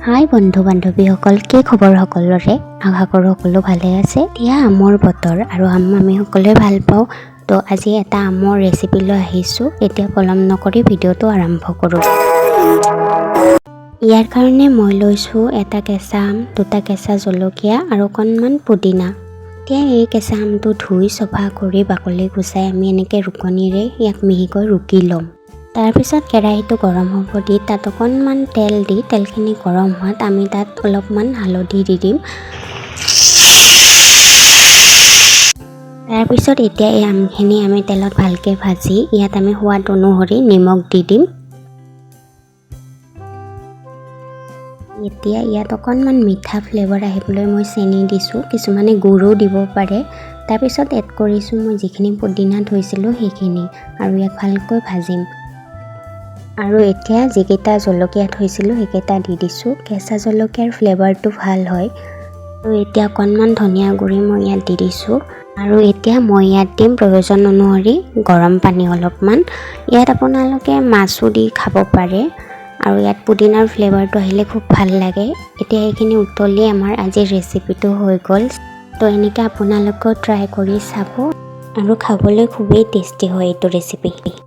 হাই বন্ধু বান্ধৱীসকল, কি খবৰ সকলোৰে? আশা কৰোঁ সকলো ভালে আছে। এতিয়া আমৰ বতৰ আৰু আম আমি সকলোৱে ভাল পাওঁ। তো আজি এটা আমৰ ৰেচিপি লৈ আহিছোঁ। এতিয়া পলম নকৰি ভিডিঅ'টো আৰম্ভ কৰোঁ। ইয়াৰ কাৰণে মই লৈছোঁ এটা কেঁচা আম, দুটা কেঁচা জলকীয়া আৰু অকণমান পুদিনা। এতিয়া এই কেঁচা আমটো ধুই চফা কৰি বাকলি গুচাই আমি এনেকৈ ৰুকনিৰে ইয়াক মিহিকৈ ৰুকি ল'ম। তাৰপিছত কেৰাহীটো গৰম হ'ব দি তাত অকণমান তেল দি তেলখিনি গৰম হোৱাত আমি তাত অলপমান হালধি দি দিম। তাৰপিছত এতিয়া এই আমখিনি আমি তেলত ভালকৈ ভাজি ইয়াত আমি সোৱাদ অনুসৰি নিমখ দি দিম। এতিয়া ইয়াত অকণমান মিঠা ফ্লেভাৰ আহিবলৈ মই চেনি দিছোঁ, কিছুমানে গুড়ো দিব পাৰে। তাৰপিছত এড কৰিছোঁ মই যিখিনি পুদিনা থৈছিলোঁ সেইখিনি আৰু ইয়াক ভালকৈ ভাজিম। আৰু এতিয়া যিকেইটা জলকীয়া থৈছিলোঁ সেইকেইটা দি দিছোঁ। কেঁচা জলকীয়াৰ ফ্লেভাৰটো ভাল হয়। আৰু এতিয়া অকণমান ধনিয়া গুড়ি মই ইয়াত দি দিছোঁ। আৰু এতিয়া মই ইয়াত দিম প্ৰয়োজন অনুসৰি গৰম পানী অলপমান। ইয়াত আপোনালোকে মাছো দি খাব পাৰে আৰু ইয়াত পুদিনাৰ ফ্লেভাৰটো আহিলে খুব ভাল লাগে। এতিয়া এইখিনি উতলি আমাৰ আজিৰ ৰেচিপিটো হৈ গ'ল। তো এনেকৈ আপোনালোকেও ট্ৰাই কৰি চাব আৰু খাবলৈ খুবেই টেষ্টি হয় এইটো ৰেচিপি।